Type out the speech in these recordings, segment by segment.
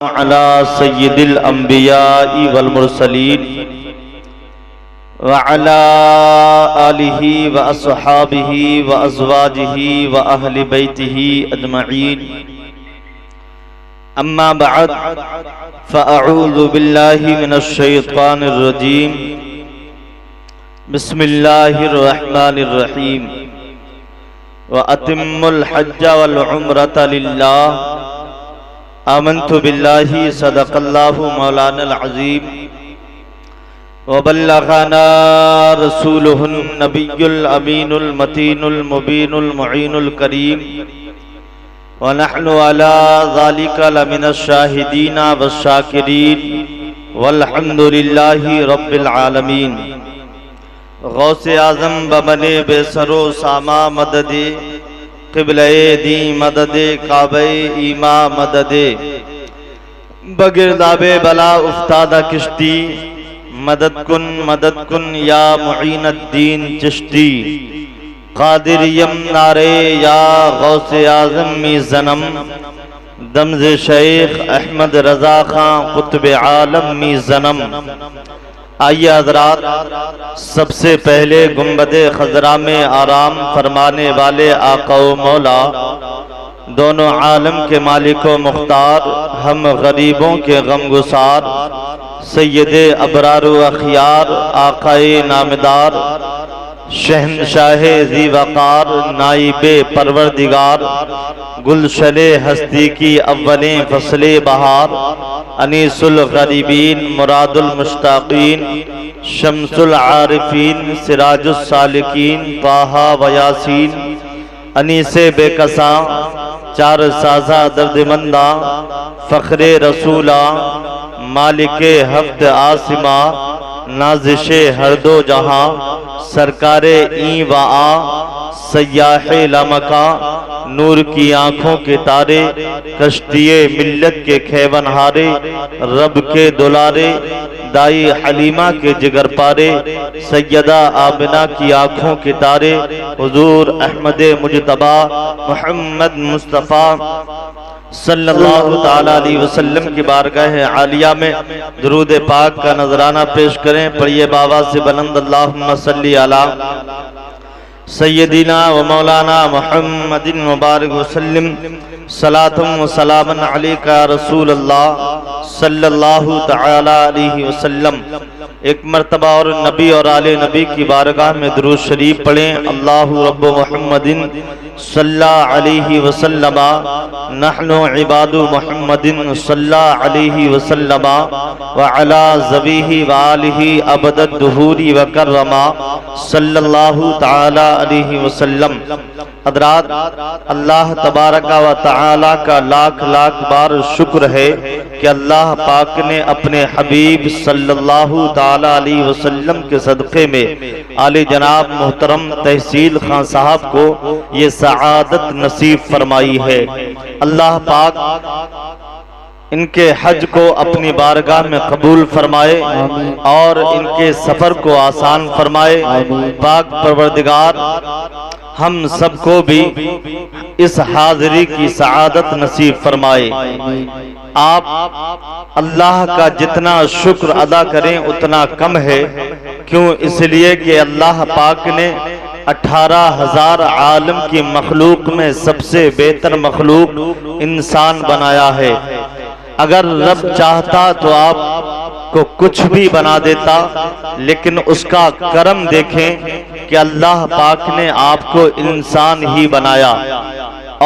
على سيد الأنبياء والمرسلين وعلى آله وأصحابه وأزواجه وأهل بيته أجمعين أما بعد فأعوذ بالله من الشيطان الرجيم بسم الله الرحمن الرحيم وأتموا الحج والعمرة لله آمنت بالله صدق الله مولانا العظيم وبلغنا رسوله النبي الأمين المتين المبين المعين الكريم ونحن على ذلك لمن الشاهدين والشاكرين والحمد لله رب العالمين غوث اعظم بمنے بے سرو ساما مدد قبلہ دی مدد کعبہ ایما مدد بگرداب بلا افتادہ کشتی مدد کن یا معین الدین چشتی قادر یم نارے یا غوث اعظم می زنم دمز شیخ احمد رضا خان قطب عالم می زنم۔ آئیے حضرات، سب سے پہلے گنبد خضرا میں آرام فرمانے والے آقا و مولا، دونوں عالم کے مالک و مختار، ہم غریبوں کے غم گسار، سید ابرار و اخیار، آقائے نامدار، شہنشاہ ذی وقار، نائب پروردگار، گلشن ہستی کی اولیں فصل بہار، انیس الغریبین، مراد المشتاقین، شمس العارفین، سراج السالکین، طٰہٰ و یاسین، انیس بے کساں، چار سازہ درد منداں، فخر رسولاں، مالک ہفت آسماں، نازش ہر دو جہاں، سرکار این و آ، سیاح لامکاں، نور کی آنکھوں کے تارے، کشتی ملت کے کھیون ہارے، رب کے دلارے، دائی حلیمہ کے جگر پارے، سیدہ آمنہ کی آنکھوں کے تارے، حضور احمد مجتبی محمد مصطفیٰ صلی اللہ تعالیٰ علیہ وسلم کی بارگاہ عالیہ میں درود پاک کا نذرانہ پیش کریں۔ پڑھیے بابا سے بلند اللہم صلی علی سیدنا و مولانا محمد مبارک وسلم، صلاۃ و سلام علیکہ رسول اللہ صلی اللہ تعالیٰ علیہ وسلم۔ ایک مرتبہ اور نبی اور آل نبی کی بارگاہ میں درود شریف پڑھیں۔ اللہ رب محمد صلی علیہ وسلم، نحن عباد محمد صلی علیہ وسلم، وعلا ذویہ وآلہ ابد الدہور وکرما صلی اللہ تعالی علیہ وسلم۔ حضرات، اللہ تبارک و تعالی کا لاکھ لاکھ بار شکر ہے کہ اللہ پاک نے اپنے حبیب صلی اللہ تعالی علیہ وسلم کے صدقے میں آل جناب محترم تحصیل خان صاحب کو یہ سعادت نصیب فرمائی ہے۔ اللہ پاک ان کے حج کو اپنی بارگاہ میں قبول فرمائے اور ان کے سفر کو آسان فرمائے۔ پاک پروردگار ہم سب کو بھی اس حاضری کی سعادت نصیب فرمائے۔ آپ اللہ کا جتنا شکر ادا کریں اتنا کم ہے، کیوں؟ اس لیے کہ اللہ پاک نے 18,000 عالم کی مخلوق میں سب سے بہتر مخلوق انسان بنایا ہے۔ اگر رب چاہتا تو آپ کو کچھ بھی بنا دیتا، لیکن اس کا کرم دیکھیں کہ اللہ پاک نے آپ کو انسان ہی بنایا،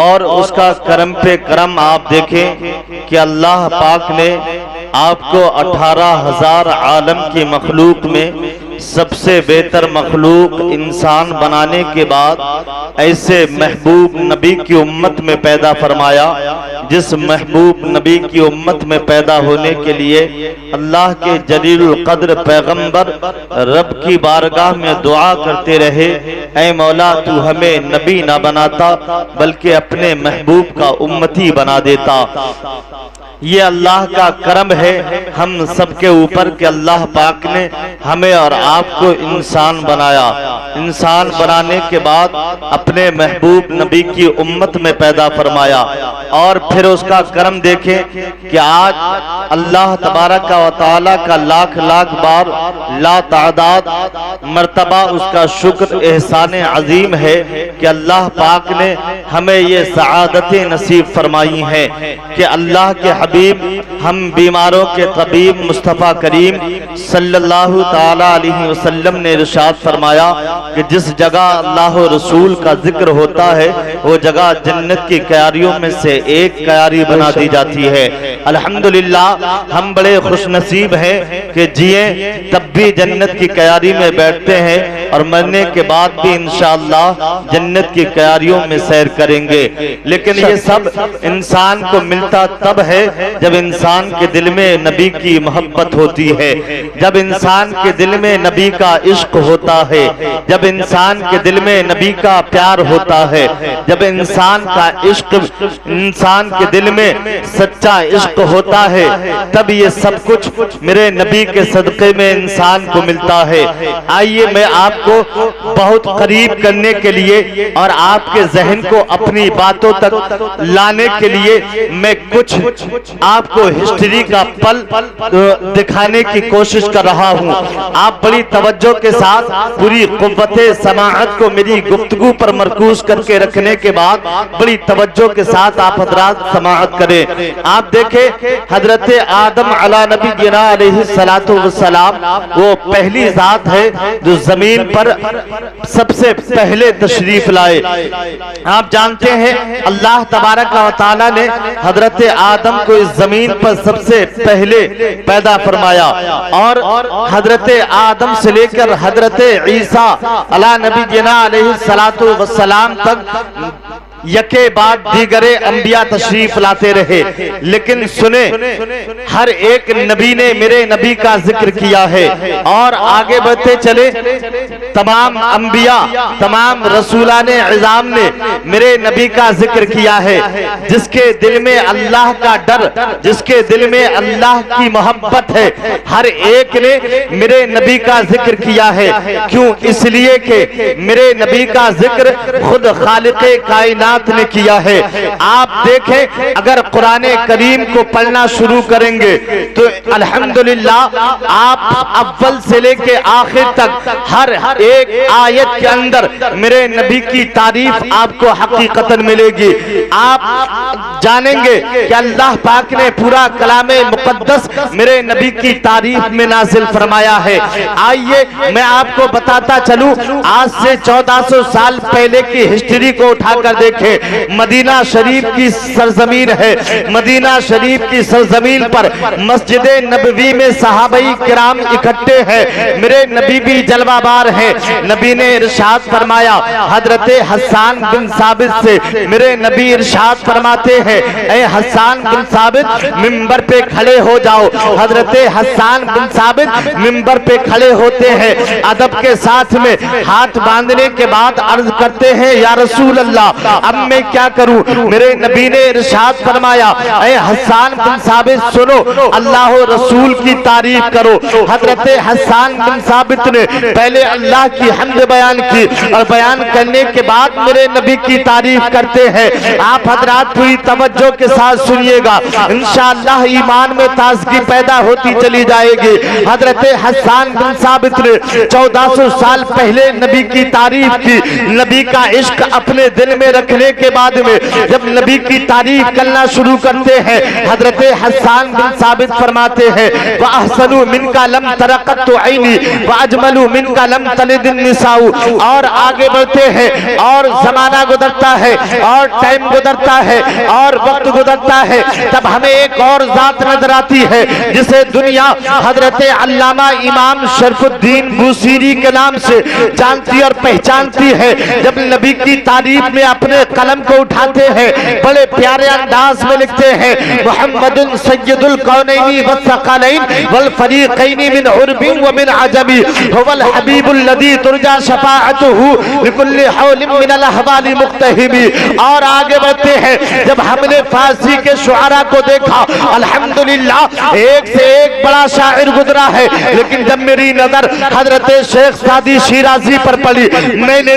اور اس کا کرم پہ کرم آپ دیکھیں کہ اللہ پاک نے آپ کو 18,000 عالم کی مخلوق میں سب سے بہتر مخلوق انسان بنانے کے بعد ایسے محبوب نبی کی امت میں پیدا فرمایا، جس محبوب نبی کی امت میں پیدا ہونے کے لیے اللہ کے جلیل القدر پیغمبر رب کی بارگاہ میں دعا کرتے رہے، اے مولا تو ہمیں نبی نہ بناتا بلکہ اپنے محبوب کا امتی بنا دیتا۔ یہ اللہ کا کرم ہے ہم سب کے اوپر کہ اللہ پاک نے ہمیں اور آپ کو انسان بنایا۔ انسان بنانے کے بعد اپنے محبوب نبی کی امت میں پیدا فرمایا، اور پھر اس کا کرم دیکھیں کہ آج اللہ تبارک و تعالیٰ کا لاکھ لاکھ بار لا تعداد مرتبہ اس کا شکر احسان عظیم ہے کہ اللہ پاک نے ہمیں یہ سعادتیں نصیب فرمائی ہیں کہ اللہ کے حبیب ہم بیماروں کے طبیب مصطفیٰ کریم صلی اللہ تعالیٰ علیہ وسلم نے ارشاد فرمایا کہ جس جگہ اللہ رسول کا ذکر ہوتا ہے وہ جگہ جنت کی کیاریوں میں سے ایک کیاری بنا دی جاتی ہے۔ الحمدللہ ہم بڑے خوش نصیب ہیں کہ جیئیں تب بھی جنت کی کیاری میں بیٹھتے ہیں اور مرنے کے بعد بھی انشاءاللہ جنت کی کیاریوں میں سیر کریں گے، لیکن یہ سب انسان کو ملتا تب ہے جب انسان کے دل میں نبی کی محبت ہوتی ہے، جب انسان کے دل میں نبی کا عشق ہوتا ہے، جب انسان کے دل میں نبی کا پیار ہوتا ہے، جب انسان کا عشق انسان کے دل میں سچا عشق ہوتا ہے، تب یہ سب کچھ میرے نبی کے صدقے میں انسان کو ملتا ہے۔ آئیے میں آپ کو بہت قریب کرنے کے لیے اور آپ کے ذہن کو اپنی باتوں تک لانے کے لیے میں کچھ آپ کو ہسٹری کا پل دکھانے کی کوشش کر رہا ہوں۔ آپ بڑی توجہ کے ساتھ پوری قوت سماعت کو میری گفتگو پر مرکوز کر کے رکھنے کے بعد بڑی توجہ کے ساتھ آپ حضرات سماعت کریں۔ آپ دیکھیں حضرت آدم علی نبینا علیہ السلام وہ پہلی ذات ہے جو زمین پر سب سے پہلے تشریف لائے۔ آپ جانتے ہیں اللہ تبارک و تعالی نے حضرت آدم کو اس زمین پر سب سے پہلے پیدا فرمایا، اور حضرت آدم سے لے کر حضرت عیسیٰ علی نبینا علیہ السلام تک یکے بعد دیگر انبیاء تشریف لاتے رہے، لیکن سنیں ہر ایک نبی نے میرے نبی کا ذکر کیا ہے، اور آگے بڑھتے چلے تمام انبیاء تمام رسولان عظام نے میرے نبی کا ذکر کیا ہے۔ جس کے دل میں اللہ کا ڈر، جس کے دل میں اللہ کی محبت ہے، ہر ایک نے میرے نبی کا ذکر کیا ہے۔ کیوں؟ اس لیے کہ میرے نبی کا ذکر خود خالق کائنات نے کیا ہے۔ آپ دیکھیں اگر قرآن کریم کو پڑھنا شروع کریں گے تو الحمدللہ آپ اول سے لے کے آخر تک ہر ایک آیت کے اندر میرے نبی کی تعریف آپ کو حقیقتاً ملے گی۔ آپ جانیں گے کہ اللہ پاک نے پورا کلام مقدس میرے نبی کی تعریف میں نازل فرمایا ہے۔ آئیے میں آپ کو بتاتا چلوں، آج سے 1400 سال پہلے کی ہسٹری کو اٹھا کر دیکھیں۔ مدینہ شریف کی سرزمین ہے، مدینہ شریف کی سرزمین پر مسجد نبوی میں صحابہ کرام اکٹھے ہیں، میرے نبی بھی جلوہ بار ہیں۔ نبی نے ارشاد فرمایا حضرت حسان بن ثابت سے، میرے نبی ارشاد فرماتے ہیں اے حسان بن ثابت منبر پہ کھڑے ہو جاؤ۔ حضرت حسان بن ثابت منبر پہ کھڑے ہوتے ہیں، ادب کے ساتھ میں ہاتھ باندھنے کے بعد عرض کرتے ہیں یا رسول اللہ اب میں کیا کروں؟ میرے نبی نے ارشاد فرمایا اے حسان بن ثابت سنو، اللہ و رسول کی تعریف کرو۔ حضرت حسان بن ثابت نے پہلے اللہ کی حمد بیان کی، اور بیان کرنے کے بعد میرے نبی کی تعریف کرتے ہیں۔ آپ حضرات پوری توجہ کے ساتھ سنیے گا، انشاءاللہ ایمان میں تازگی پیدا ہوتی چلی جائے گی۔ حضرت حسان بن ثابت نے 1400 سال پہلے نبی کی تعریف کی، نبی کا عشق اپنے دل میں رکھنے کے بعد میں جب نبی کی تعریف کرنا شروع کرتے ہیں، حضرت حسان بن ثابت فرماتے ہیں وَأَحْسَنُوا مِنْكَ لَمْ تَرَقَتُ عَيْنِي وَأَجْمَلُوا مِنْكَ لَمْ تَلِدِ النِّسَاءُ۔ اور آگے بڑھتے ہیں، اور زمانہ گزرتا ہے، اور ٹائم گزرتا ہے، اور وقت گزرتا ہے، تب ہمیں ایک اور ذات نظر آتی ہے جسے دنیا حضرت علامہ امام شرف الدین بوصیری کے نام سے جانتی اور پہچانتی ہے۔ جب نبی کی تعریف میں اپنے قلم کو اٹھاتے ہیں بڑے پیارے انداز میں لکھتے ہیں محمد سید القونین والثقلین والفریقین من عرب ومن عجم هو الحبیب الذی ترجى شفاعته لكل حول من الاحوال مقتحم. اور آگے بڑھتے ہیں جب ہم نے فارسی کے شعراء کو دیکھا الحمدللہ ایک سے ایک بڑا شاعر گزرا ہے، لیکن جب میری نظر حضرت شیخ سعدی شیرازی پر پڑی میں نے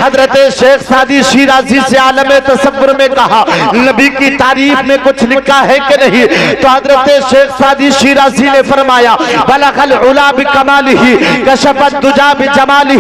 حضرت شیخ سعدی شیرازی سے عالم تصور میں کہا نبی کی تعریف میں کچھ لکھا ہے کہ نہیں؟ تو حضرت شیخ سعدی شیرازی نے فرمایا بلغ العلا بکمالہ کشف الدجا بجمالہ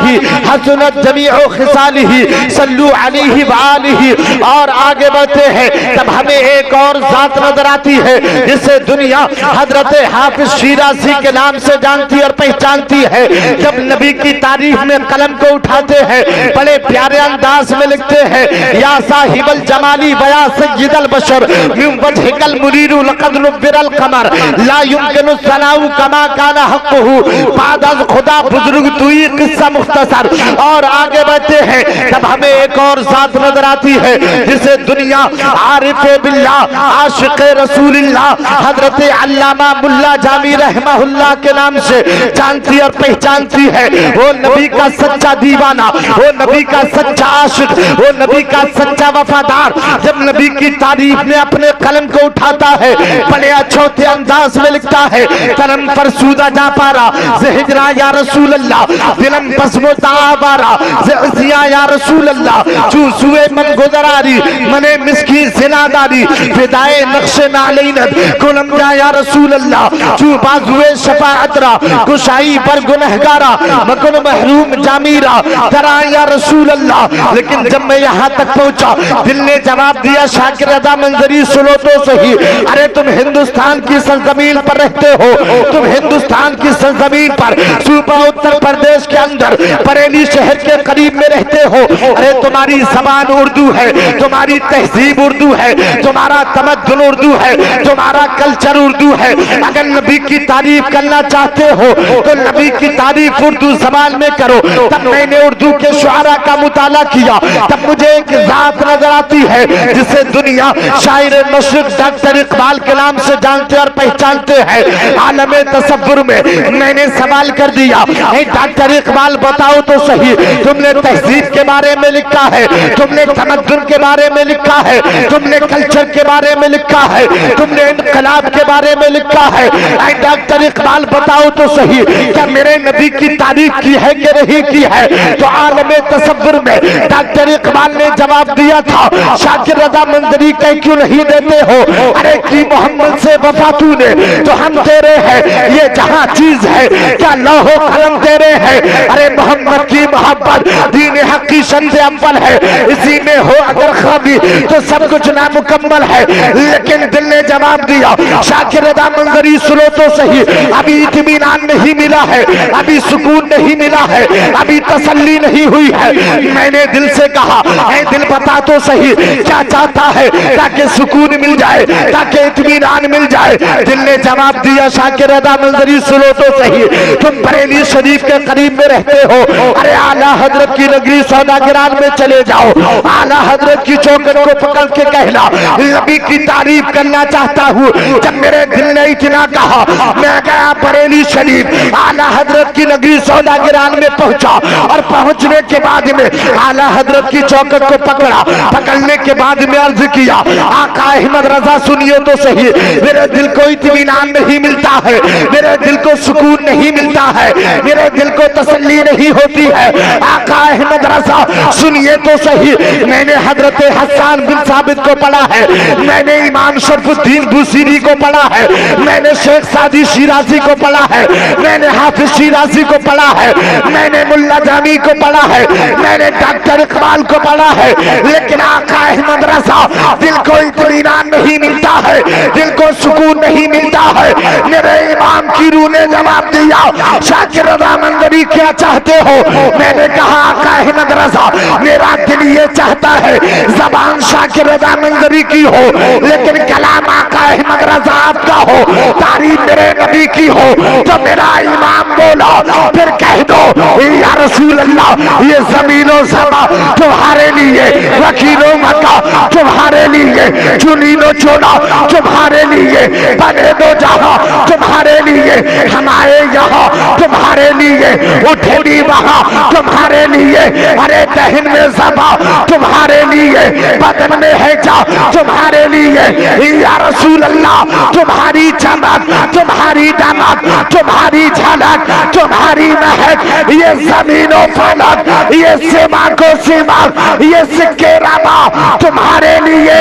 حسنت جمیع خصالہ صلو علیہ وآلہ. اور آگے بڑھتے ہیں تب ہمیں ایک اور ذات نظر آتی ہے جسے دنیا حضرت حافظ شیرازی کے نام سے جانتی اور پہچانتی ہے. جب نبی کی تعریف میں قلم کو اٹھاتے ہیں بڑے پیارے انداز میں لکھتے ہیں یا صاحب الجمالی ویا سید البشر من وجهك المنیر لقد نبر القمر لا يمكن الثناء كما كان حقه بعد از خدا بزرگ توئی قصہ مختصر. اور آگے بڑھتے ہیں جب ہمیں ایک اور ذات نظر آتی ہے جسے دنیا عارف باللہ عاشق رسول اللہ حضرت علامہ ملا جامی رحمہ اللہ کے نام سے جانتی اور پہچانتی ہے. وہ نبی کا سچا دیوانہ، وہ نبی کا سچا عاشق، وہ نبی کا سچا وفادار جب نبی کی تعریف میں اپنے قلم کو اٹھاتا ہے بڑے اچھوتے انداز میں لکھتا ہے قلم فرسودہ جا پارا زہجرا یا رسول اللہ دلم بزم و تعابارا زعزیا یا رسول اللہ چون سوئے من گزراری منے مسکی زناداری فدائے نقش نالینت کلم جا یا رسول اللہ چون بازوئے شفاعت را کشائی پر گنہگارا مکن محروم جامیرا درا یا رسول اللہ. لیکن جب میں یہاں تک پہنچا دل نے جواب دیا شاکر رضا منظری سنو تو صحیح، ارے تم ہندوستان کی سرزمین پر رہتے ہو، تم ہندوستان کی سرزمین پر صوبہ اتر پردیش کے اندر بریلی شہر کے قریب میں رہتے ہو، ارے تمہاری زبان اردو ہے، تمہاری تہذیب اردو ہے، تمہارا تمدن اردو ہے، تمہارا کلچر اردو ہے. اگر نبی کی تعریف کرنا چاہتے ہو تو نبی کی تعریف اردو زبان میں کرو. تب میں نے اردو کے شعراء کا مطالعہ کیا تب مجھے ایک ذات نظر آتی ہے جسے دنیا شاعر مشرق ڈاکٹر اقبال کے نام سے جانتے اور پہچانتے ہیں. عالم تصور میں نے سوال کر دیا اے ڈاکٹر اقبال بتاؤ تو صحیح، تم نے تہذیب کے بارے میں لکھا ہے، تم نے تمدن کے بارے میں لکھا ہے، تم نے کلچر کے بارے میں لکھا ہے، تم نے انقلاب کے بارے میں لکھا ہے، اے ڈاکٹر اقبال بتاؤ تو صحیح کیا میرے نبی کی تعریف کی ہے کہ نہیں کی ہے؟ تو عالم تصور میں ڈاکٹر اقبال نے جواب دیا تھا شاکر رضا منظری کہیں کیوں نہیں دیتے ہو؟ ارے کی محمد سے وفا تو نے تو ہم تیرے ہیں، یہ جہاں چیز ہے کیا لوح و قلم تیرے ہیں؟ ارے محمد کی محبت دین حقی شرط اول ہے، اسی میں ہو اگر خامی تو سب کچھ نامکمل ہے. لیکن دل نے جواب دیا شاکر رضا منظری سنو تو صحیح، ابھی اطمینان نہیں ملا ہے، ابھی سکون نہیں ملا ہے، ابھی تسلی نہیں ہوئی ہے. میں نے دل سے کہا اے دل بتا تو صحیح کیا چاہتا ہے تاکہ سکون مل جائے، تاکہ اطمینان مل جائے. دل نے جواب دیا شاکر رضا منظری سنو تو صحیح، تم بریلی شریف کے قریب میں رہتے ہو، ارے اعلیٰ حضرت کی نگری سوداگران میں چلے جاؤ، اعلیٰ حضرت کی چوکٹ کو پکڑ کے کہنا نبی کی تعریف کرنا چاہتا ہوں. جب میرے دل نے اتنا کہا میں گیا بریلی شریف اعلیٰ حضرت کی نگری سوداگران میں پہنچا اور پہنچنے کے بعد میں اعلیٰ حضرت کی چوکٹ کو پکڑا، پکڑنے کے بعد میں عرض کیا آقا احمد رضا سنیے تو صحیح، میرے دل کو اطمینان نہیں ملتا ہے، میرے دل کو سکون نہیں ملتا ہے، میرے دل کو تسلی نہیں ہوتی ہے. آقا احمد رضا سنیے تو صحیح، میں نے حضرت حسان بن ثابت کو پڑھا ہے، میں نے امام شرف الدین بوسیری کو پڑھا ہے، میں نے شیخ سعدی شیرازی کو پڑھا ہے، میں نے حافظ شیرازی کو پڑھا ہے، میں نے ملا جامی کو پڑھا ہے، میں نے ڈاکٹر اقبال کو پڑھا ہے. لیکن آقا احمد رضا دل کو اطمینان نہیں ملتا ہے، دل کو سکون نہیں ملتا ہے. میرے امام کی روح نے جواب دیا شاکر رضا منظری کیا چاہتے ہو؟ میں نے کہا آقا احمد رضا میرا دل یہ چاہتا ہے زبان شاکر رضا منظری کی ہو لیکن کلام آقا احمد رضا آپ کا ہو، تعریف میرے نبی کی ہو، تو میرا امام بولا پھر کہہ دو یا رسول اللہ یہ زمین و سما تمہارے لیے، وکیل و مکہ تمہارے لیے، چنین و چونا تمہارے لیے، بنے دو جہاں تمہارے لیے، ہمارے یہاں تمہارے لیے، اٹھنی وہاں تمہارے لیے، ارے دہن میں زبا تمہارے لیے، بدن میں ہے جا تمہارے لیے، یا رسول اللہ تمہاری چمک، تمہاری دمک، تمہاری جھلک، تمہاری مہک، یہ زمین و فلک، یہ سماک و سماک، یہ سکے ربا تمہارے لیے،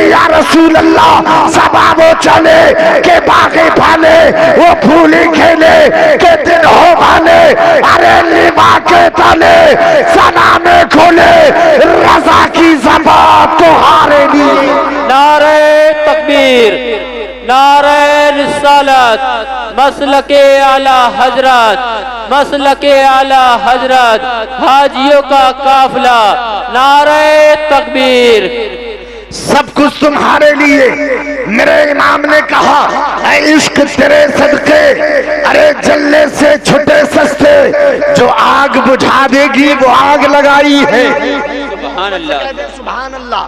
یا رسول اللہ سبا وہ چلے کہ باغی پھلے، وہ پھولی کھیلے کہ دن ہو بھلے، ارے لیما کے تلے سلام کھولے، رضا کی زبان تمہارے لیے۔ نعرہ تکبیر، نعرہ رسالت، مسلک اعلی حضرت، مسلک اعلی حضرت، حاجیوں کا قافلہ، نعرہ تکبیر۔ سب کچھ تمہارے لیے۔ میرے امام نے کہا اے عشق تیرے صدقے، ارے جلنے سے چھٹے سستے، جو آگ بجھا دے گی وہ آگ لگائی ہے۔ سبحان اللہ، سبحان اللہ۔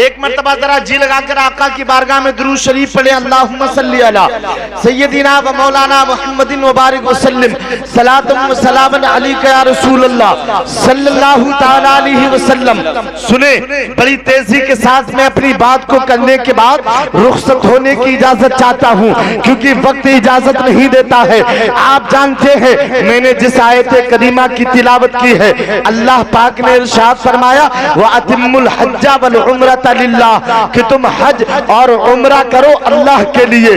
ایک مرتبہ ذرا جی لگا کر آقا کی بارگاہ میں درود شریف پڑھیں، اللہم صلی علی سیدنا و مولانا محمد مبارک وسلم، صلاۃ و سلام علیک یا رسول اللہ صلی اللہ تعالی علیہ وسلم۔ سنیں، بڑی تیزی کے ساتھ میں اپنی بات کو کرنے کے بعد رخصت ہونے کی اجازت چاہتا ہوں، کیونکہ وقت اجازت نہیں دیتا ہے۔ آپ جانتے ہیں میں نے جس آیت کریمہ کی تلاوت کی ہے، اللہ پاک نے ارشاد فرمایا وَأَتِمُّ الْحَجَّ وَالْعُمْرَةَ للہ، کہ تم حج اور عمرہ کرو اللہ کے لیے،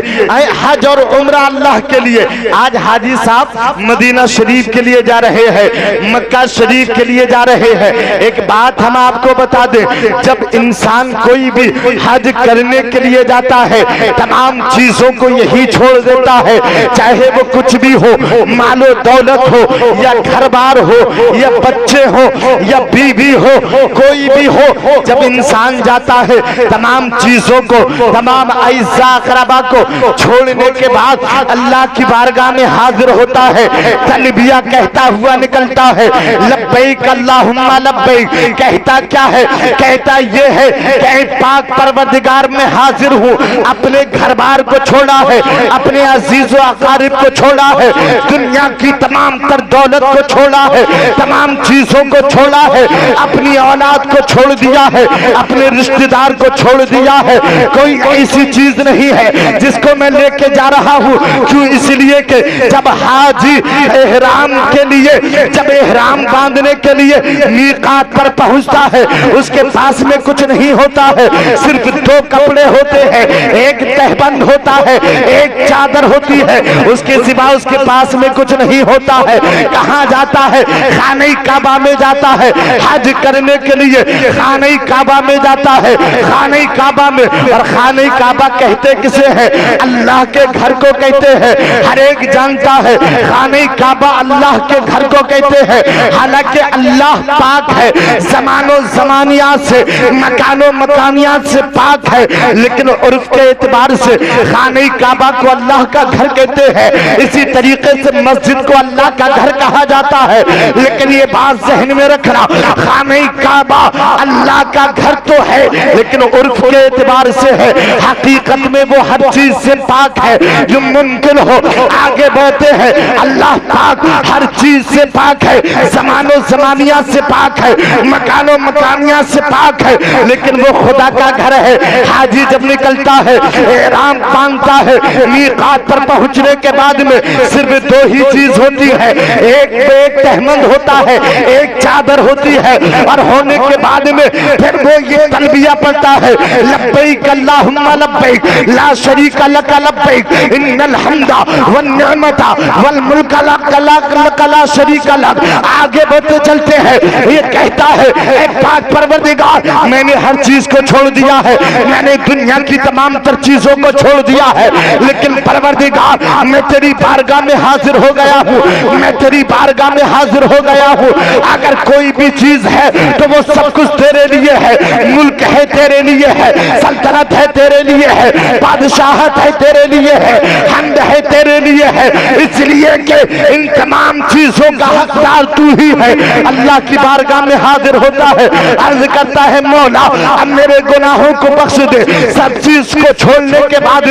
حج اور عمرہ اللہ کے لیے۔ آج حاجی صاحب مدینہ شریف کے لیے جا رہے ہیں، مکہ شریف کے لیے جا رہے ہیں۔ ایک بات ہم آپ کو بتا دیں، جب انسان کوئی بھی حج کرنے کے لیے جاتا ہے تمام چیزوں کو یہی چھوڑ دیتا ہے، چاہے وہ کچھ بھی ہو، مال و دولت ہو یا گھر بار ہو یا بچے ہو یا بیوی ہو، کوئی بھی ہو، جب انسان جاتا ہے تمام چیزوں کو، تمام اعزاء اقربا کو چھوڑنے کے بعد اللہ کی بارگاہ میں حاضر ہوتا ہے، تلبیہ کہتا ہوا نکلتا ہے، لبیک اللہم لبیک۔ کہتا کیا ہے؟ کہتا یہ ہے کہ اے پاک پروردگار میں حاضر ہوں، اپنے گھر بار کو چھوڑا ہے، اپنے عزیز و اقارب کو چھوڑا ہے، دنیا کی تمام تر دولت کو چھوڑا ہے، تمام چیزوں کو چھوڑا ہے، اپنی اولاد کو چھوڑ دیا ہے، اپنے رشتہ دار کو چھوڑ دیا ہے، کوئی ایسی چیز نہیں ہے جس کو میں لے کے جا رہا ہوں۔ کیوں؟ اس لیے کہ جب حاجی احرام کے لیے، جب احرام باندھنے کے لیے میقات پر پہنچتا ہے، اس کے پاس میں کچھ نہیں ہوتا ہے، صرف دو کپڑے ہوتے ہیں، ایک تہبند ہوتا ہے، ایک چادر ہوتی ہے، اس کے سوا اس کے پاس میں کچھ نہیں ہوتا ہے۔ کہاں جاتا ہے؟ خانہ کعبہ میں جاتا ہے، حج کرنے کے لیے خانہ کعبہ میں جاتا ہے، خانہ کعبہ میں۔ اور خانہ کعبہ کہتے کسے ہیں؟ اللہ کے گھر کو کہتے ہیں، ہر ایک جانتا ہے خانہ کعبہ اللہ کے گھر کو کہتے ہیں، حالانکہ اللہ پاک ہے، زمان و زمانیات سے، مکان و مکانیات سے پاک ہے، لیکن عرف کے اعتبار سے خانہ کعبہ کو اللہ کا گھر کہتے ہیں۔ اسی طریقے سے مسجد کو اللہ کا گھر کہا جاتا ہے، لیکن یہ بات ذہن میں رکھنا، خانہ کعبہ اللہ کا گھر تو ہے لیکن عرف کے اعتبار سے ہے، حقیقت میں وہ ہر چیز سے پاک ہے جو ممکن ہو۔ آگے بڑھتے ہیں، اللہ پاک ہر چیز سے پاک ہے، زمان و زمانیات سے پاک ہے، مکان و مکانیات سے پاک ہے، لیکن وہ خدا کا گھر ہے۔ حاجی جب نکلتا ہے، احرام باندھتا ہے، میقات پر پہنچنے کے بعد میں صرف دو ہی چیز ہوتی ہے، ایک تہمند ہوتا ہے، ایک چادر ہوتی ہے، اور ہونے کے بعد میں پھر وہ یہ تلبیہ پڑھتا ہے، لبیک اللہم لبیک لا شریک لک لبیک ان الحمد والنعمت والملک لک لا شریک لک۔ آگے بڑھتے چلتے ہیں، یہ کہتا ہے اے پاک پروردگار میں نے ہر چیز کو چھوڑ دیا ہے، میں نے دنیا کی تمام تر چیزوں کو چھوڑ دیا ہے، لیکن پروردگار میں تیری بارگاہ میں حاضر ہو گیا ہوں، میں تیری بارگاہ میں حاضر ہو گیا ہوں۔ اگر کوئی بھی چیز ہے تو وہ سب کچھ تیرے لیے ہے، ملک ملک ہے تیرے لیے ہے، سلطنت ہے تیرے لیے ہے، بادشاہت ہے تیرے لیے ہے، حمد ہے تیرے لیے ہے، اس لیے کہ ان تمام چیزوں کا حقدار تو ہی ہے۔ اللہ کی بارگاہ میں حاضر ہوتا ہے، عرض کرتا ہے مولا اب میرے گناہوں کو بخش دے۔ سب چیز کو چھوڑنے کے بعد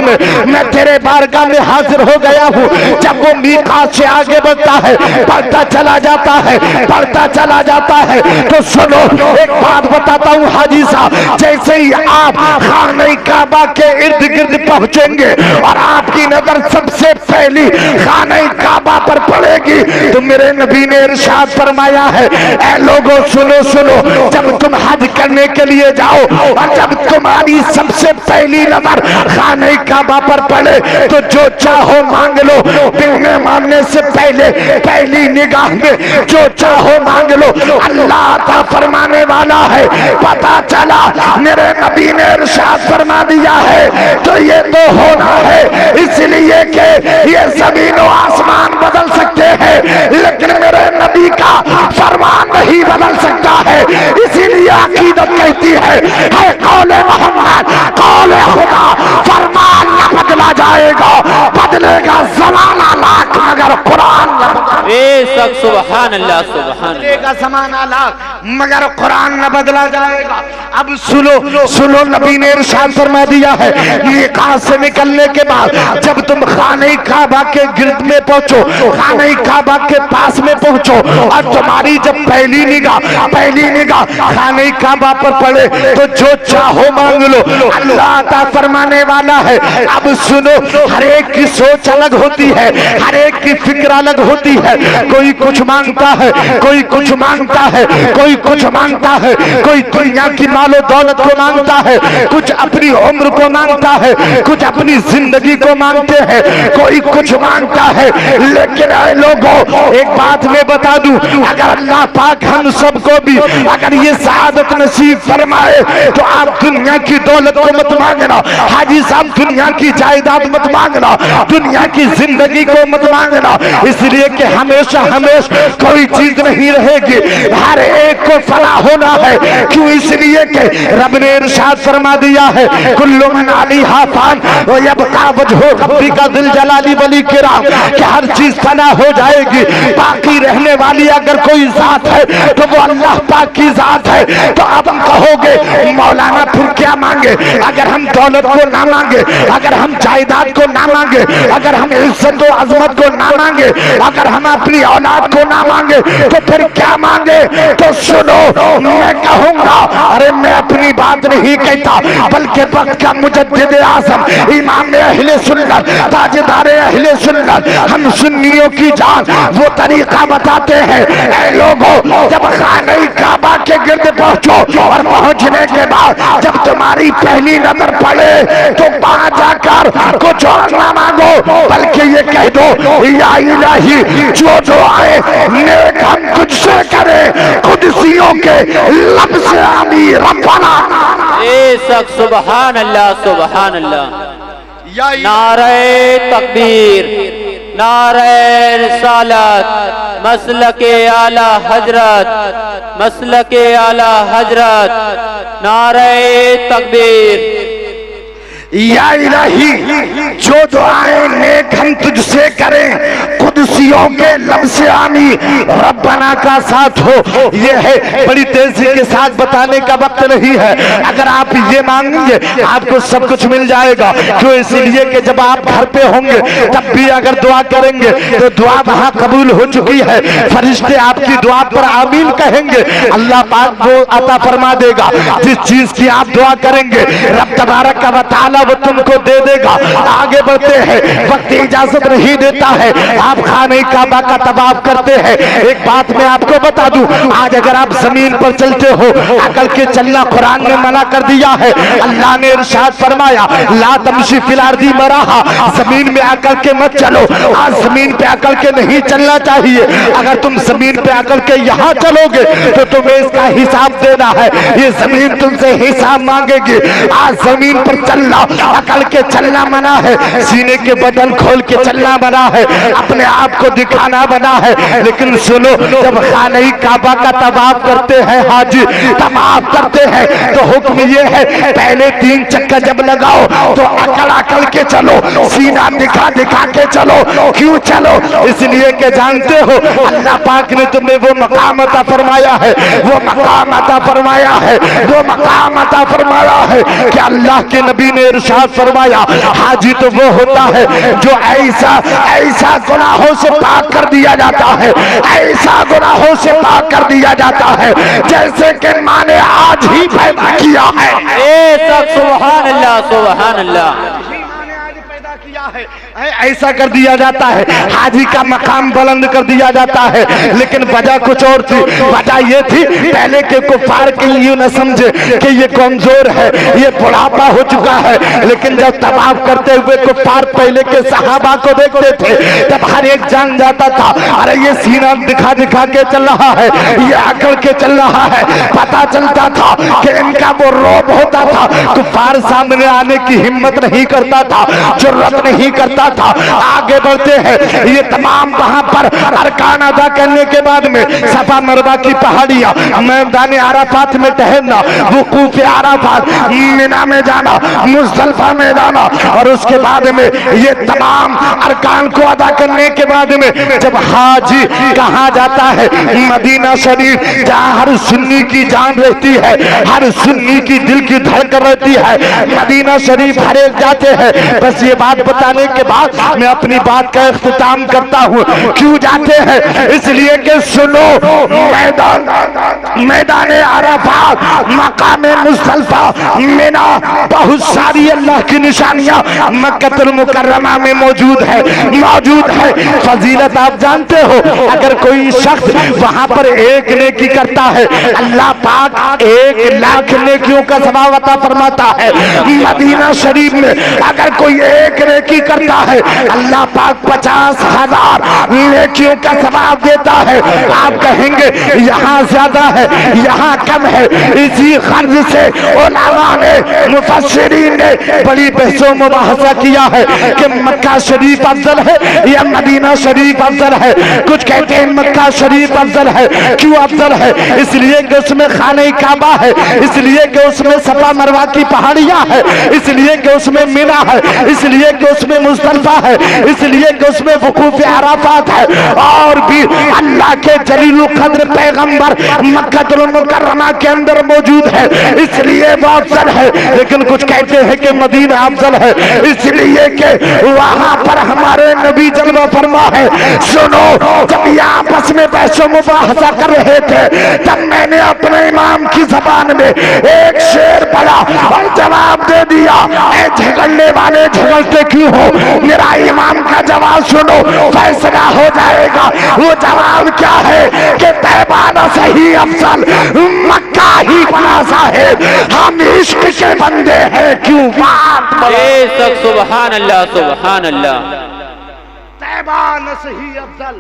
میں تیرے بارگاہ میں حاضر ہو گیا ہوں۔ جب وہ میقات سے آگے بڑھتا ہے، بڑھتا چلا جاتا ہے، بڑھتا چلا جاتا ہے، تو سنو ایک بات بتاتا ہوں حاجی صاحب، جیسے ہی آپ خانہ کعبہ کے ارد گرد پہنچیں گے اور آپ کی نظر سب سے پہلی خانہ کعبہ پر پڑے گی تو میرے نبی نے ارشاد فرمایا ہے، اے لوگوں سنو سنو، جب تم حج کرنے کے لیے جاؤ اور جب تمہاری سب سے پہلی نظر خانہ کعبہ پر پڑے تو جو چاہو مانگ لو۔ دل میں ماننے سے پہلے پہلی نگاہ میں جو چاہو مانگ لو، اللہ عطا فرمانے والا ہے۔ پتا چلا میرے نبی نے ارشاد فرما دیا ہے تو یہ تو ہونا ہے، اس لیے کہ یہ زمین و آسمان بدل سکتے ہیں لیکن میرے نبی کا فرمان نہیں بدل سکتا ہے۔ اسی لیے عقیدت کہتی ہے قول محمد قول خدا، فرمان نہ بدلا جائے گا، بدلے گا زمانہ لاکھ مگر قرآن نہ بے شک سبحان اللہ سبحان بدلے گا زمانہ لاکھ مگر قرآن نہ بدلا جائے گا۔ اب سنو نبی نے ارشاد فرما دیا ہے میقات سے نکلنے کے بعد جب تم خانہ کعبہ کے گرد میں پہنچو، خانہ کعبہ کے پاس میں پہنچو اور تمہاری جب پہلی نگاہ خانہ کعبہ پر پڑے تو جو چاہو مانگ لو، اللہ عطا فرمانے والا ہے۔ اب سنو ہر ایک کی سوچ الگ ہوتی ہے، ہر ایک کی فکر الگ ہوتی ہے، کوئی کچھ مانگتا ہے، کوئی کچھ مانگتا ہے، کوئی کچھ مانگتا ہے، کوئی دنیا کی مال و دولت کو مانگتا ہے، کچھ اپنی عمر کو مانگتا ہے، کچھ اپنی زندگی کو مانگتے ہیں، کوئی کچھ مانگتا ہے۔ لیکن اے لوگوں ایک بات میں بتا دوں، اگر اللہ پاک ہم سب کو بھی اگر یہ سعادت نصیب فرمائے تو آپ دنیا کی دولت کو مت مانگنا، حاجی صاحب دنیا کی جائیداد مت مانگنا، دنیا کی زندگی کو مت مانگنا، اس لیے کہ ہمیشہ کوئی چیز نہیں رہے گی، ہر ایک کو فنا ہونا ہے۔ کیوں؟ اس لیے کہ رب نے ارشاد فرما دیا ہے کل من علیہا فان ویبقى وجہ ربک ذی الجلال والاکرام، کہ ہر چیز فنا ہو جائے گی، باقی رہنے والی اگر کوئی ذات ہے تو وہ اللہ پاک کی ذات ہے۔ تو اب ہم کہو گے مولانا پھر کیا مانگے؟ اگر ہم دولت کو نہ مانگے، اگر ہم جائیداد کو نہ مانگے، اگر ہم عزت و عظمت کو نہ مانگے، اگر ہم اپنی اولاد کو نہ مانگے تو پھر کیا مانگے؟ تو سنو میں کہوں گا، ارے میں اپنی بات نہیں کہتا بلکہ وقت کا مجدد اعظم امام اہل سنت تاجدار اہل سنت ہم سنیوں کی جان وہ طریقہ بتاتے ہیں۔ اے لوگوں جب خانہ کعبہ کے گرد پہنچو اور پہنچنے کے بعد جب تمہاری پہلی نظر پڑے تو وہاں جا کر کچھ اور نہ مانگو بلکہ یہ کہہ دو یا الہی جو دعائیں نیک ہم تجھ سے کریں قدسیوں کے لب سے آمی ربنا۔ بے شک سبحان اللہ سبحان اللہ۔ نعرہ تکبیر، نعرہ رسالت، مسلک اعلی حضرت، مسلک اعلی حضرت، نعرہ تکبیر۔ یا الہی جو دعائیں نیک ہم تجھ سے کریں قدسیوں کے لب سے آمی ربنا کا ساتھ ہو۔ یہ ہے بڑی تیزی کے ساتھ بتانے کا وقت نہیں ہے، اگر آپ یہ مانگیں گے آپ کو سب کچھ مل جائے گا۔ کیوں؟ اس لیے کہ جب آپ گھر پہ ہوں گے تب بھی اگر دعا کریں گے تو دعا وہاں قبول ہو چکی ہے، فرشتے آپ کی دعا پر آمین کہیں گے، اللہ پاک وہ عطا فرما دے گا جس چیز کی آپ دعا کریں گے رب تبارک و تعالی وہ تم کو دے دے گا۔ آگے بڑھتے ہیں، وقت اجازت نہیں دیتا ہے، آپ خانہ کعبہ کا طواف کرتے ہیں۔ ایک بات میں آپ کو بتا دوں، آج اگر آپ زمین پر چلتے ہو عقل کے چلنا قرآن نے منع کر دیا ہے۔ اللہ نے ارشاد فرمایا لا تمشی فی الارض مراحا، زمین میں عقل کے مت چلو۔ آج زمین پہ عقل کے نہیں چلنا چاہیے، اگر تم زمین پہ عقل کے یہاں چلو گے تو تمہیں اس کا حساب دینا ہے، یہ زمین تم سے حساب مانگے گی۔ آج زمین پر چلنا عقل کے چلنا منع ہے، سینے کے بٹن کھول کے چلنا منع ہے، اپنے آپ آپ کو دکھانا بنا ہے، لیکن سنو جب خانہ کعبہ کا طواف کرتے ہیں حاجی، طواف کرتے ہیں تو حکم یہ ہے پہلے 3 چکر جب لگاؤ تو اکڑ اکڑ کے چلو، سینہ دکھا دکھا کے چلو۔ کیوں چلو؟ اس لیے کہ جانتے ہو اللہ پاک نے تمہیں وہ مقام عطا فرمایا ہے، وہ مقام عطا فرمایا ہے، وہ مقام عطا فرمایا ہے کہ اللہ کے نبی نے ارشاد فرمایا حاجی تو وہ ہوتا ہے جو ایسا گناہوں سے پاک کر دیا جاتا ہے، ایسا گناہوں سے پاک کر دیا جاتا ہے جیسے کہ ماں نے آج ہی پیدا کیا ہے۔ سبحان اللہ سبحان اللہ، ایسا کر دیا جاتا ہے، حاجی کا مقام بلند کر دیا جاتا ہے۔ لیکن وجہ کچھ اور تھی، وجہ یہ تھی پہلے کے کفار کے لیے نہ سمجھے کہ یہ کمزور ہے، یہ بڑھاپا ہو چکا ہے، لیکن جب طواف کرتے ہوئے کفار پہلے کے صحابہ کو دیکھتے تھے تب ہر ایک جان جاتا تھا ارے یہ سینہ دکھا دکھا کے چل رہا ہے، یہ اکڑ کے چل رہا ہے۔ پتا چلتا تھا کہ ان کا وہ روب ہوتا تھا، کفار سامنے آنے کی ہمت نہیں کرتا تھا، جرأت نہیں کرتا تھا۔ آگے بڑھتے ہیں، یہ تمام وہاں پر ارکان ادا کرنے کے بعد میں صفا مروہ کی پہاڑیاں، میدان عرفات میں ٹہلنا، وقوف عرفات، مینا میں جانا، مزدلفہ میں جانا، اور اس کے بعد میں یہ تمام ارکان کو ادا کرنے کے بعد میں جب حاجی کہاں جاتا ہے مدینہ شریف، جہاں ہر سنی کی جان رہتی ہے، ہر سنی کی دل کی دھڑکن رہتی ہے، مدینہ شریف ہر ایک جاتے ہیں۔ بس یہ بات بتانے کے بعد میں اپنی بات کا اختتام کرتا ہوں۔ کیوں جاتے ہیں؟ اس لیے کہ سنو میدان عرفات، مقام مزدلفہ، مینا، بہت ساری اللہ کی نشانیاں مکہ المکرمہ میں موجود ہے۔ فضیلت آپ جانتے ہو، اگر کوئی شخص وہاں پر ایک نیکی کرتا ہے اللہ پاک 1,00,000 نیکیوں کا ثواب عطا فرماتا ہے۔ مدینہ شریف میں اگر کوئی ایک نیکی کرتا ہے اللہ پاک 50,000 نیکیوں کا ثواب دیتا ہے۔ آپ کہیں گے یہاں زیادہ ہے، یہاں کم ہے۔ اسی غرض سے علماء نے، مفسرین نے بڑی بحث و مباحثہ کیا ہے کہ مکہ شریف افضل ہے یا مدینہ شریف افضل ہے۔ کچھ کہتے ہیں مکہ شریف افضل ہے۔ کیوں افضل ہے؟ اس لیے کہ اس میں خانہ کعبہ ہے، اس لیے کہ اس میں صفا مروہ کی پہاڑیاں ہے، اس لیے کہ اس میں مینا ہے، اس لیے کہ اس میں مزدلفہ ہے، اس لیے کہ اس میں وقوف عرفات ہے، اور بھی اللہ کے جلیل القدر پیغمبر مکہ المکرمہ کے اندر موجود ہے، اس لیے وہ افضل ہے۔ لیکن کچھ کہتے ہیں کہ مدینہ افضل ہے، اس لیے کہ وہاں پر ہمارے نبی جلوہ فرما ہے۔ سنو جب یہ آپس میں بحث و مباحثہ کر رہے تھے تب میں نے اپنے امام کی زبان میں ایک شعر پڑھا اور جواب دے دیا اے جھگڑنے والے جھگڑتے کیوں ہو؟ میرا امام کا جواب سنو، فیصلہ ہو جائے گا۔ وہ جواب کیا ہے کہ طیبہ نہ صحیح افضل، مکہ ہی بڑا صاحب، ہم عشق کے بندے ہیں کیوں بات بڑا۔ سبحان اللہ سبحان اللہ، طیبہ نہ صحیح افضل،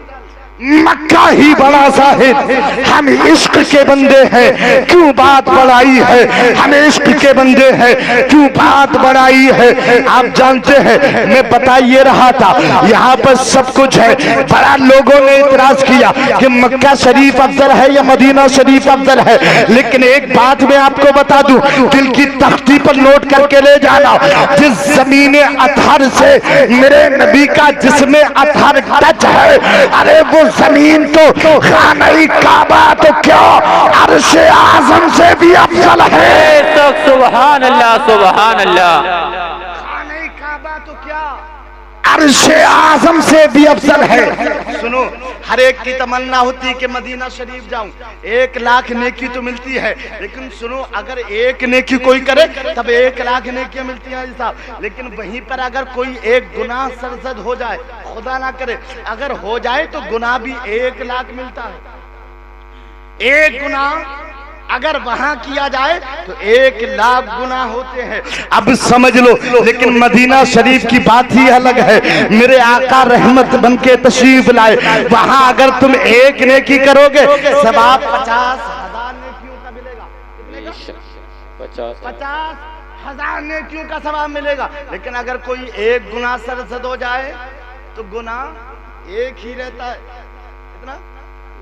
مکہ ہی بڑا صاحب، ہم عشق کے بندے ہیں کیوں بات بڑائی ہے، ہم عشق کے بندے ہیں کیوں بات بڑائی ہے۔ آپ جانتے ہیں میں بتا یہ رہا تھا یہاں پر سب کچھ ہے، بڑا لوگوں نے اعتراض کیا کہ مکہ شریف افضل ہے یا مدینہ شریف افضل ہے، لیکن ایک بات میں آپ کو بتا دوں، دل کی تختی پر نوٹ کر کے لے جانا، جس زمین اطہر سے میرے نبی کا جسم اطہر ٹچ ہے، ارے وہ زمین تو خانہ کعبہ تو کیا عرش اعظم سے بھی افضل ہے۔ سبحان اللہ سبحان اللہ، خانہ کعبہ تو کیا عرش اعظم سے بھی افضل ہے۔ سنو ہر ایک کی تمنا ہوتی ہے کہ مدینہ شریف جاؤں، 1,00,000 نیکی تو ملتی ہے، لیکن سنو اگر ایک نیکی کوئی کرے تب 1,00,000 نیکیاں ملتی ہیں صاحب، لیکن وہیں پر اگر کوئی ایک گناہ سرزد ہو جائے، خدا نہ کرے اگر ہو جائے تو گناہ بھی 1,00,000 ملتا ہے۔ ایک گناہ اگر وہاں کیا جائے تو 1,00,000 گناہ ہوتے ہیں۔ اب سمجھ لو، لیکن مدینہ شریف کی بات ہی الگ ہے۔ میرے آقا رحمت بن کے تشریف لائے، وہاں اگر تم ایک نیکی کرو گے ثواب 50,000 نیکیوں کا ملے گا۔ 50,000 نیکیوں کا ثواب ملے گا، لیکن اگر کوئی ایک گناہ سرزد ہو جائے تو گناہ ایک ہی رہتا ہے، کتنا؟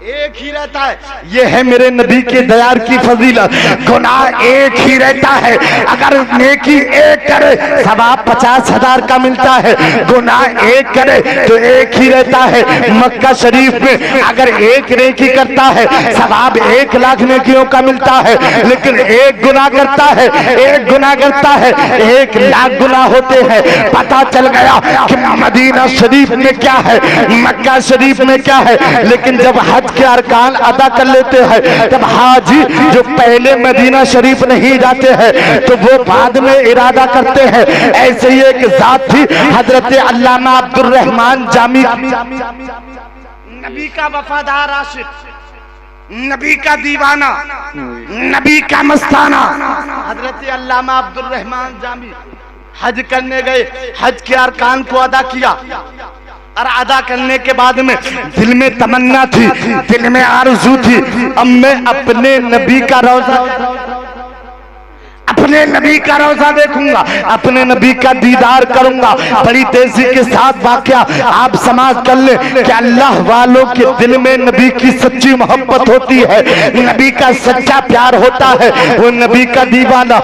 ایک ہی رہتا ہے. یہ ہے میرے نبی کے دیار کی فضیلت. گناہ ایک ہی رہتا ہے، اگر نیکی ایک کرے ثواب 50,000 کا ملتا ہے، گناہ ایک کرے تو ایک ہی رہتا ہے. مکہ شریف میں اگر ایک نیکی کرتا ہے ثواب 1,00,000 نیکیوں کا ملتا ہے، لیکن ایک گناہ کرتا ہے، ایک گناہ کرتا ہے 1,00,000 گناہ ہوتے ہیں. پتہ چل گیا کہ مدینہ شریف میں کیا ہے، مکہ شریف میں کیا ہے. لیکن جب حج کے ارکان ادا کر لیتے ہیں تب حاجی جو پہلے مدینہ شریف نہیں جاتے ہیں تو وہ بعد میں ارادہ کرتے ہیں. ایسے ہی ایک ذات تھی حضرت علامہ عبد الرحمن جامی، نبی کا وفادار عاشق، نبی کا دیوانہ، نبی کا مستانہ. حضرت علامہ عبد الرحمن جامی حج کرنے گئے، حج کے ارکان کو ادا کیا، اور ادا کرنے کے بعد میں دل میں تمنا تھی، دل میں آرزو تھی، اب میں اپنے نبی کا روضہ، اپنے نبی کا روضہ دیکھوں گا، اپنے نبی کا دیدار کروں گا. بڑی تیزی کے ساتھ واقعہ آپ سماعت کر لیں کہ اللہ والوں کے دل میں نبی کی سچی محبت ہوتی ہے، نبی کا سچا پیار ہوتا ہے. وہ نبی کا دیوانہ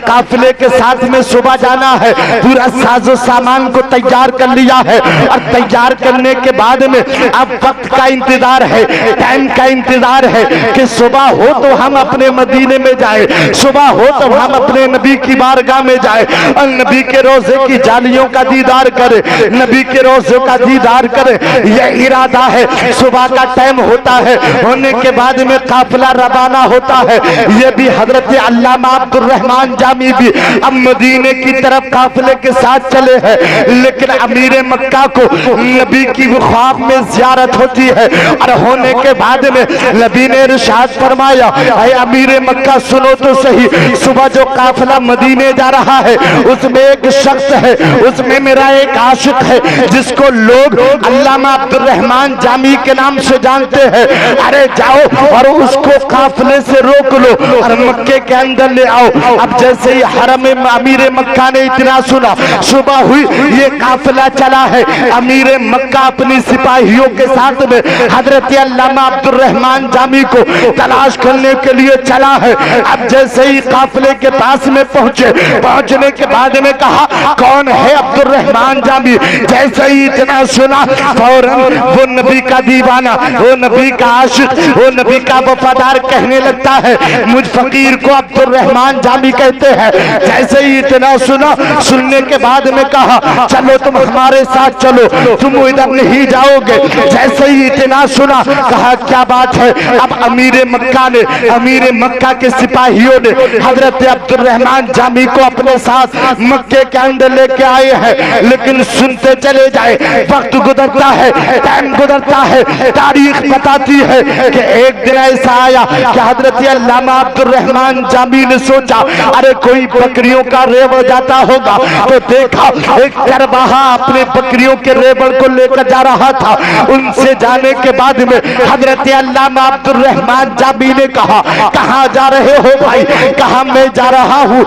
قافلے کے ساتھ میں صبح جانا ہے، پورا ساز و سامان کو تیار کر لیا ہے، اور تیار کرنے کے بعد میں اب وقت کا انتظار ہے، ٹائم کا انتظار ہے کہ صبح ہو تو ہم اپنے مدینے میں جائیں، صبح ہو تو ہم اپنے نبی کی بارگاہ میں جائے اور نبی کے روزے کی جالیوں کا دیدار کرے، نبی کے روزے کا دیدار کرے. یہ ارادہ ہے. صبح کا ٹائم ہوتا ہے، ہونے کے بعد میں قافلہ روانہ ہوتا ہے. یہ بھی حضرت علامہ عبد الرحمن جامی بھی اب مدینے کی طرف قافلے کے ساتھ چلے ہیں. لیکن امیر مکہ کو نبی کی خواب میں زیارت ہوتی ہے، اور ہونے کے بعد میں نبی نے ارشاد فرمایا اے امیر مکہ سنو تو صحیح، صبح جو قافلہ مدینے جا رہا ہے اس میں ایک شخص ہے، اس میں میرا ایک عاشق ہے جس کو لوگ علامہ عبد الرحمن جامی کے نام سے جانتے ہیں. ارے جاؤ اور اس کو قافلے سے روک لو اور مکے کے اندر لے آؤ. اب جیسے ہی حرم امیر مکہ نے اتنا سنا، صبح ہوئی، یہ قافلہ چلا ہے. امیر مکہ اپنی سپاہیوں کے ساتھ میں حضرت علامہ عبد الرحمن جامی کو تلاش کرنے کے لیے چلا ہے. اب جیسے ہی قافلے کے پاس میں پہنچے، پہنچنے کے بعد میں کہا کون ہے عبد الرحمن جامی. جیسے ہی اتنا سنا فوراً وہ نبی کا دیوانہ، وہ نبی کا عاشق، وہ نبی کا وفادار کہنے لگتا ہے مجھ فقیر کو عبد الرحمن جامی کہتے ہیں. جیسے ہی اتنا سنا، سننے کے بعد میں کہا چلو تم ہمارے ساتھ چلو، تم ادھر نہیں جاؤ گے. جیسے ہی اتنا سنا کہا کیا بات ہے. اب امیر مکہ نے، امیر مکہ کے سپاہیوں نے حضرت عبد الرحمن جامی کو اپنے ساتھ مکے کے اندر لے کے آئے ہیں. لیکن سنتے چلے جائے، وقت گزرتا ہے، ٹائم گزرتا ہے. تاریخ بتاتی ہے کہ ایک دن ایسا آیا کہ حضرت علامہ عبد الرحمن جامی نے سوچا ارے کوئی بکریوں کا ریوڑ جاتا ہوگا، تو دیکھا ایک چرواہا اپنے بکریوں کے ریوڑ کو لے کر جا رہا تھا. ان سے جانے کے بعد میں حضرت علامہ عبد الرحمن جامی نے کہا کہاں جا رہے ہو بھائی؟ کہا میں جا رہا ہوں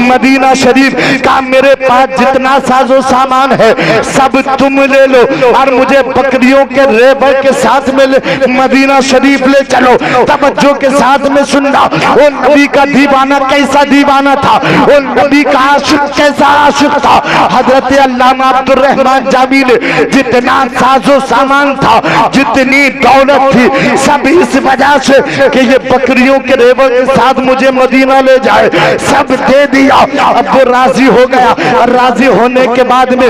مدینہ شریف. کہا میرے پاس جتنا ساز و سامان ہے سب تم لے لو اور مجھے بکریوں کے ریوڑ کے ساتھ میں مدینہ شریف لے چلو. توجہ کے ساتھ میں سننا، وہ نبی کا دیوانہ کیسا دیوانہ تھا، وہ نبی کا عاشق کیسا عاشق تھا. حضرت علامہ عبد الرحمن جامی نے جتنا ساز و سامان تھا، جتنی دولت تھی، سب اس وجہ سے کہ یہ بکریوں کے ریوڑ کے ساتھ مجھے مدینہ لے جائے، سب دے دیا. اب وہ راضی ہو گیا، اور راضی ہونے کے بعد میں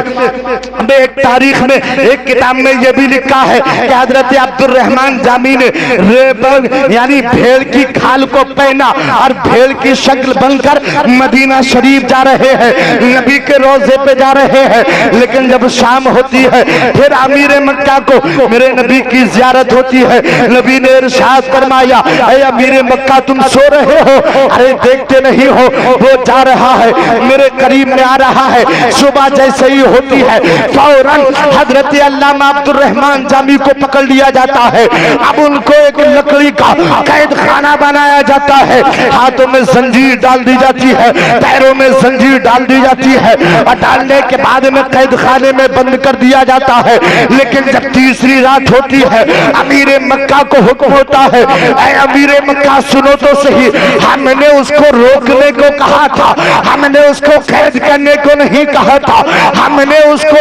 ایک تاریخ میں ایک کتاب میں یہ بھی لکھا ہے کہ حضرت عبد الرحمن جامی نے ریوڑ یعنی بھیڑ کی کھال کو پہنا اور بھیڑ کی شکل بن کر مدینہ شریف جا رہے ہیں، نبی کے روزے پہ جا رہے ہیں. لیکن جب شام ہوتی ہے پھر امیر مکہ کو میرے نبی کی زیارت ہوتی ہے. نبی نے ارشاد فرمایا اے امیر مکہ تم سو رہے ہو؟ ارے دیکھتے نہیں ہو وہ جا رہا ہے میرے قریب میں آ رہا ہے. صبح جیسے ہی ہوتی ہے فوراً حضرت علامہ عبد الرحمن جامی کو پکڑ لیا جاتا ہے. اب ان کو ایک لکڑی کا قید خانہ بنایا جاتا ہے. ہاتھوں میں زنجیر ڈال دی جاتی ہے, پیروں میں زنجیر ڈال دی جاتی ہے, اور ڈالنے کے بعد میں قید خانے میں بند کر دیا جاتا ہے. لیکن جب تیسری رات ہوتی ہے امیر مکہ کو حکم ہوتا ہے, اے امیر مکہ سنو تو صحیح, ہم نے اس کو روکنے کو کہا تھا, ہم نے اس کو قید کرنے کو نہیں کہا تھا, ہم نے اس کو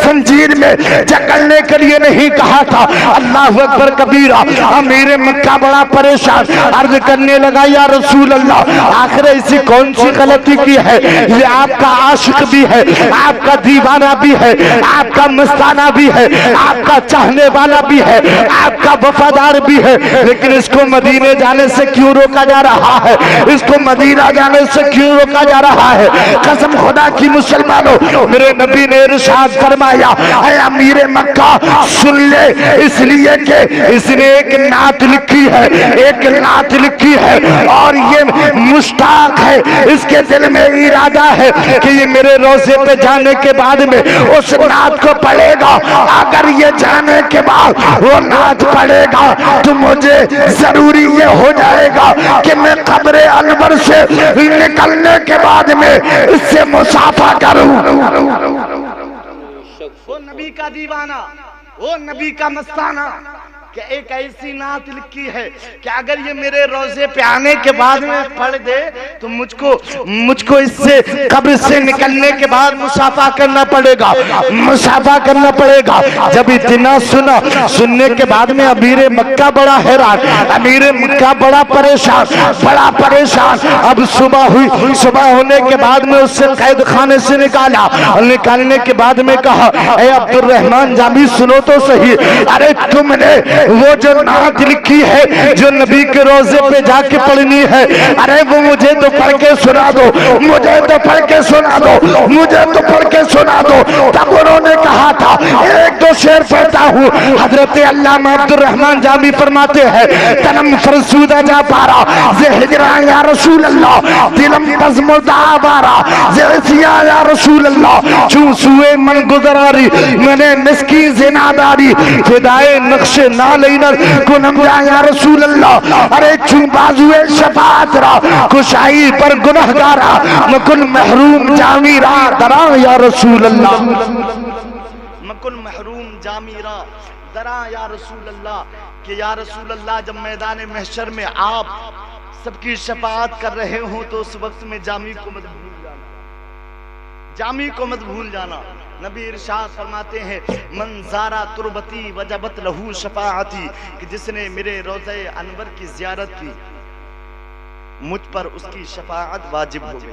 زنجیر میں جکڑنے کے لیے نہیں کہا تھا. اللہ اکبر کبیرہ. امیر مکہ بڑا پریشان عرض کرنے لگا یا رسول اللہ آخر ایسی کون سی غلطی کی ہے, یہ آپ کا عاشق بھی ہے, آپ کا دیوانہ بھی ہے, آپ کا مستانہ بھی ہے, آپ کا چاہنے والا بھی ہے, آپ کا وفادار بھی ہے, لیکن اس کو مدینے جانے سے کیوں روکا جا رہا ہے, اس کو مدینہ جانے سے کیوں روکا جا رہا ہے. قسم خدا کی مسلمانوں, میرے نبی نے ارشاد فرمایا اے امیر مکہ سن لے, اس لیے کہ اس نے ایک نعت لکھی ہے, ایک نعت لکھی ہے اور یہ مشتاق ہے, اس کے دل میں ارادہ ہے کہ یہ میرے روزے پہ جانے کے بعد میں اس نعت کو پڑھے گا. اگر یہ جانے کے بعد وہ نعت پڑھے گا تو مجھے ضروری یہ ہو جائے گا کہ میں قبر انور سے نکلنے کے بعد میں اس سے مصافحہ کروں. وہ نبی کا دیوانہ, وہ نبی کا مستانہ کہ ایک ایسی نعت لکھی ہے کہ اگر یہ میرے روزے پہ آنے کے بعد میں پڑھ دے تو مجھ کو اس سے قبر سے نکلنے کے بعد مصافحہ کرنا پڑے گا, مصافحہ کرنا پڑے گا. جب اتنا سنا, سننے کے بعد میں امیر مکہ بڑا حیران, امیر مکہ بڑا پریشان, بڑا پریشان. اب صبح ہوئی, صبح ہونے کے بعد میں اس سے قید خانے سے نکالا, اور نکالنے کے بعد میں کہا اے عبد الرحمن جامی سنو تو صحیح, ارے تم نے وہ جو نعت لکھی ہے جو نبی کے روزے پہ جا کے پڑھنی ہے, ارے وہ مجھے تو پڑھ کے سنا دو, مجھے تو پڑھ کے سنا دو, مجھے تو پڑھ کے سنا دو. تب انہوں نے کہا تھا ایک دو شعر پڑھتا ہوں. حضرت علامہ عبد الرحمن جامی فرماتے ہیں تنم فرسودہ جا پارا زِ ہجران یا رسول اللہ, دلم پزمدہ بارا زِ عصیان یا رسول اللہ, چون سوئے من گزراری میں نے مسکی زناداری, فدائے نقش نالینر کنم جا یا رسول اللہ, ارے چون بازوے شفاعت را کشائی پر گنہگارا مکن محروم جامی را درا یا رسول اللہ, مکن محروم جامی را درا یا رسول اللہ. کہ یا رسول اللہ جب میدان محشر میں آپ سب کی شفاعت کر رہے ہوں تو اس وقت میں جامی کو مت بھول جانا, جامی کو مت بھول جانا. نبی ارشاد فرماتے ہیں من زارا تربتی وجبت لہو شفاعتی, کہ جس نے میرے روضہ انور کی زیارت کی مجھ پر اس کی شفاعت واجب ہو گئی.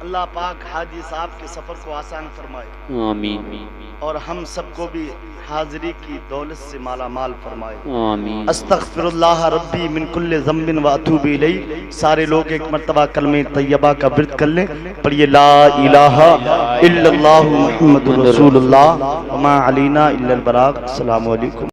اللہ پاک حاجی صاحب کے سفر کو آسان فرمائے, آمین, اور ہم سب کو بھی حاضری کی دولت سے مالا مال فرمائے, آمین. استغفر اللہ ربی من کل ذنب و اتوب الیہ. سارے لوگ ایک مرتبہ کلمہ طیبہ کا ورد کر لیں, پڑھیے لا الہ الا اللہ محمد رسول اللہ وما علینا الا البلاغ. السلام علیکم.